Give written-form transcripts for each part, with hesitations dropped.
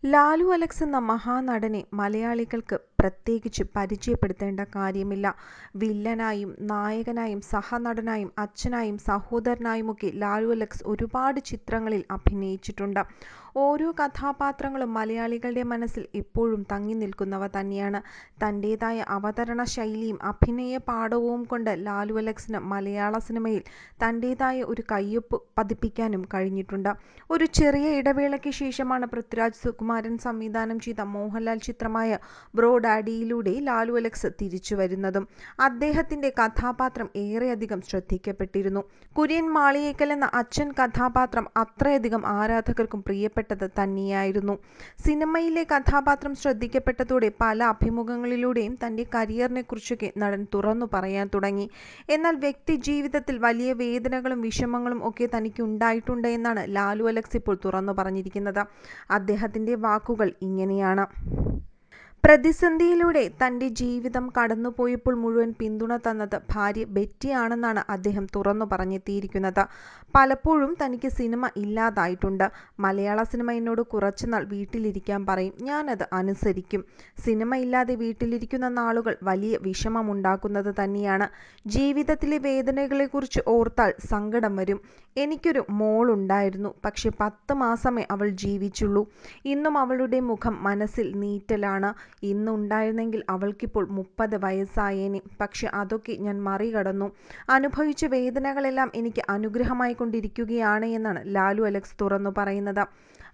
Lalu Alex എന്ന മഹാനടനെ മലയാളികൾക്ക് പ്രത്യേകിച്ച് പരിചയപ്പെടുത്തേണ്ട കാര്യമില്ല. വില്ലനായും നായകനായും സഹനടനായും അച്ഛനായും സഹോദരനായുമൊക്കെ ലാലു അലക്സ് ഒരുപാട് ചിത്രങ്ങളിൽ അഭിനയിച്ചിട്ടുണ്ട്. ഓരോ കഥാപാത്രങ്ങളും മലയാളികളുടെ മനസ്സിൽ എപ്പോഴും തങ്ങി നിൽക്കുന്നവ തന്നെയാണ്. തൻ്റേതായ അവതരണ ശൈലിയും അഭിനയ പാടവവും കൊണ്ട് ലാലു അലക്സിന് മലയാള സിനിമയിൽ തൻ്റേതായ ഒരു കയ്യൊപ്പ് പതിപ്പിക്കാനും കഴിഞ്ഞിട്ടുണ്ട്. ഒരു ചെറിയ ഇടവേളയ്ക്ക് ശേഷമാണ് പൃഥ്വിരാജ് സുകുമാരൻ സംവിധാനം ചെയ്ത മോഹൻലാൽ ചിത്രമായ ബ്രോ ഡാഡിയിലൂടെ ലാലു അലക്സ് തിരിച്ചു വരുന്നതും. അദ്ദേഹത്തിന്റെ കഥാപാത്രം ഏറെയധികം ശ്രദ്ധിക്കപ്പെട്ടിരുന്നു. കുര്യൻ മാളിയേക്കൽ എന്ന അച്ഛൻ കഥാപാത്രം അത്രയധികം ആരാധകർക്കും പ്രിയപ്പെട്ടത് തന്നെയായിരുന്നു. സിനിമയിലെ കഥാപാത്രം ശ്രദ്ധിക്കപ്പെട്ടതോടെ പല അഭിമുഖങ്ങളിലൂടെയും തന്റെ കരിയറിനെ കുറിച്ചൊക്കെ നടൻ തുറന്നു പറയാൻ തുടങ്ങി. എന്നാൽ വ്യക്തി ജീവിതത്തിൽ വലിയ വേദനകളും വിഷമങ്ങളും ഒക്കെ തനിക്ക് ഉണ്ടായിട്ടുണ്ട് എന്നാണ് ലാലു അലക്സ് ഇപ്പോൾ തുറന്നു പറഞ്ഞിരിക്കുന്നത്. അദ്ദേഹത്തിന്റെ വാക്കുകൾ ഇങ്ങനെയാണ്. പ്രതിസന്ധിയിലൂടെ തൻ്റെ ജീവിതം കടന്നുപോയപ്പോൾ മുഴുവൻ പിന്തുണ തന്നത് ഭാര്യ ബെറ്റിയാണെന്നാണ് അദ്ദേഹം തുറന്നു പറഞ്ഞെത്തിയിരിക്കുന്നത്. പലപ്പോഴും തനിക്ക് സിനിമ ഇല്ലാതായിട്ടുണ്ട്. മലയാള സിനിമ എന്നോട് കുറച്ചുനാൾ വീട്ടിലിരിക്കാൻ പറയും, ഞാനത് അനുസരിക്കും. സിനിമ ഇല്ലാതെ വീട്ടിലിരിക്കുന്ന നാളുകൾ വലിയ വിഷമമുണ്ടാക്കുന്നത് തന്നെയാണ്. ജീവിതത്തിലെ വേദനകളെക്കുറിച്ച് ഓർത്താൽ സങ്കടം വരും. എനിക്കൊരു മോളുണ്ടായിരുന്നു. പക്ഷെ 10 മാസമേ അവൾ ജീവിച്ചുള്ളൂ. ഇന്നും അവളുടെ മുഖം മനസ്സിൽ നീറ്റലാണ്. ഇന്നുണ്ടായിരുന്നെങ്കിൽ അവൾക്കിപ്പോൾ 30 വയസ്സായേനെ. പക്ഷെ അതൊക്കെ ഞാൻ മറികടന്നു. അനുഭവിച്ച വേദനകളെല്ലാം എനിക്ക് അനുഗ്രഹമായി കൊണ്ടിരിക്കുകയാണ് എന്നാണ് ലാലു അലക്സ് തുറന്നു പറയുന്നത്.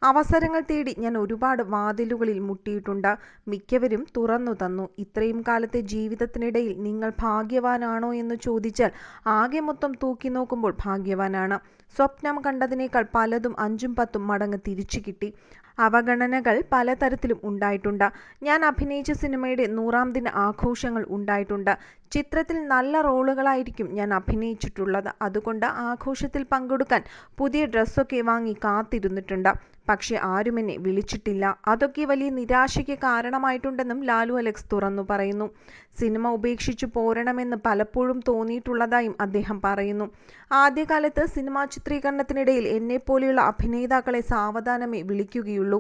അവസരങ്ങൾ തേടി ഞാൻ ഒരുപാട് വാതിലുകളിൽ മുട്ടിയിട്ടുണ്ട്. മിക്കവരും തുറന്നു തന്നു. ഇത്രയും കാലത്തെ ജീവിതത്തിനിടയിൽ നിങ്ങൾ ഭാഗ്യവാനാണോ എന്ന് ചോദിച്ചാൽ ആകെ മൊത്തം തൂക്കി നോക്കുമ്പോൾ ഭാഗ്യവാനാണ്. സ്വപ്നം കണ്ടതിനേക്കാൾ പലതും 5ഉം 10ഉം മടങ്ങ് തിരിച്ചു കിട്ടി. അവഗണനകൾ പലതരത്തിലും ഉണ്ടായിട്ടുണ്ട്. ഞാൻ അഭിനയിച്ച സിനിമയുടെ 100ാം ദിന ആഘോഷങ്ങൾ ഉണ്ടായിട്ടുണ്ട്. ചിത്രത്തിൽ നല്ല റോളുകളായിരിക്കും ഞാൻ അഭിനയിച്ചിട്ടുള്ളത്. അതുകൊണ്ട് ആഘോഷത്തിൽ പങ്കെടുക്കാൻ പുതിയ ഡ്രസ്സൊക്കെ വാങ്ങി കാത്തിരുന്നിട്ടുണ്ട്. പക്ഷെ ആരും എന്നെ വിളിച്ചിട്ടില്ല. അതൊക്കെ വലിയ നിരാശയ്ക്ക് കാരണമായിട്ടുണ്ടെന്നും ലാലു അലക്സ് തുറന്നു പറയുന്നു. സിനിമ ഉപേക്ഷിച്ചു പോരണമെന്ന് പലപ്പോഴും തോന്നിയിട്ടുള്ളതായും അദ്ദേഹം പറയുന്നു. ആദ്യകാലത്ത് സിനിമാ ചിത്രീകരണത്തിനിടയിൽ എന്നെപ്പോലെയുള്ള അഭിനേതാക്കളെ സാവധാനമേ വിളിക്കുകയുള്ളൂ.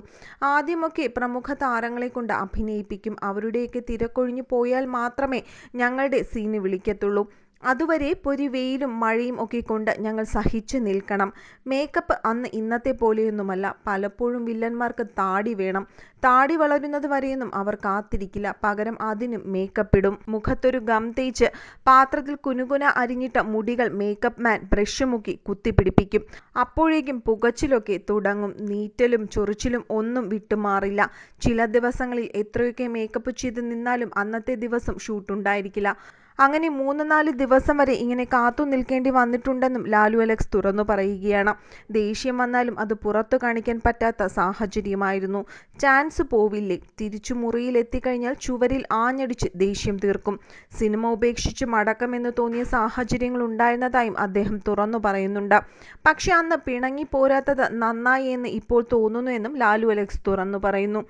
ആദ്യമൊക്കെ പ്രമുഖ താരങ്ങളെ കൊണ്ട് അഭിനയിപ്പിക്കും. അവരുടെയൊക്കെ തിരക്കൊഴിഞ്ഞു പോയാൽ മാത്രമേ ഞങ്ങളുടെ സീന് വിളിക്കത്തുള്ളൂ. അതുവരെ പൊരി വെയിലും മഴയും ഒക്കെ കൊണ്ട് ഞങ്ങൾ സഹിച്ചു നിൽക്കണം. മേക്കപ്പ് അന്ന് ഇന്നത്തെ പോലെയൊന്നുമല്ല. പലപ്പോഴും വില്ലന്മാർക്ക് താടി വേണം. താടി വളരുന്നത് വരെയൊന്നും അവർ കാത്തിരിക്കില്ല. പകരം അതിനും മേക്കപ്പ് ഇടും. മുഖത്തൊരു ഗം തേച്ച് പാത്രത്തിൽ കുനുകുന അരിഞ്ഞിട്ട മുടികൾ മേക്കപ്പ് മാൻ ബ്രഷ് മുക്കി കുത്തിപ്പിടിപ്പിക്കും. അപ്പോഴേക്കും പുകച്ചിലൊക്കെ തുടങ്ങും. നീറ്റലും ചൊറിച്ചിലും ഒന്നും വിട്ടുമാറില്ല. ചില ദിവസങ്ങളിൽ എത്രയൊക്കെ മേക്കപ്പ് ചെയ്ത് നിന്നാലും അന്നത്തെ ദിവസം ഷൂട്ടുണ്ടായിരിക്കില്ല. അങ്ങനെ 3-4 ദിവസം വരെ ഇങ്ങനെ കാത്തു നിൽക്കേണ്ടി വന്നിട്ടുണ്ടെന്നും ലാലു അലക്സ് തുറന്നു പറയുകയാണ്. ദേഷ്യം വന്നാലും അത് പുറത്തു കാണിക്കാൻ പറ്റാത്ത സാഹചര്യമായിരുന്നു. ചാൻസ് പോവില്ലേ? തിരിച്ചു മുറിയിൽ എത്തിക്കഴിഞ്ഞാൽ ചുവരിൽ ആഞ്ഞടിച്ച് ദേഷ്യം തീർക്കും. സിനിമ ഉപേക്ഷിച്ച് മടക്കമെന്ന് തോന്നിയ സാഹചര്യങ്ങൾ ഉണ്ടായിരുന്നതായും അദ്ദേഹം തുറന്നു പറയുന്നുണ്ട്. പക്ഷെ അന്ന് പിണങ്ങി പോരാത്തത് നന്നായി എന്ന് ഇപ്പോൾ തോന്നുന്നു എന്നും ലാലു അലക്സ് തുറന്നു പറയുന്നു.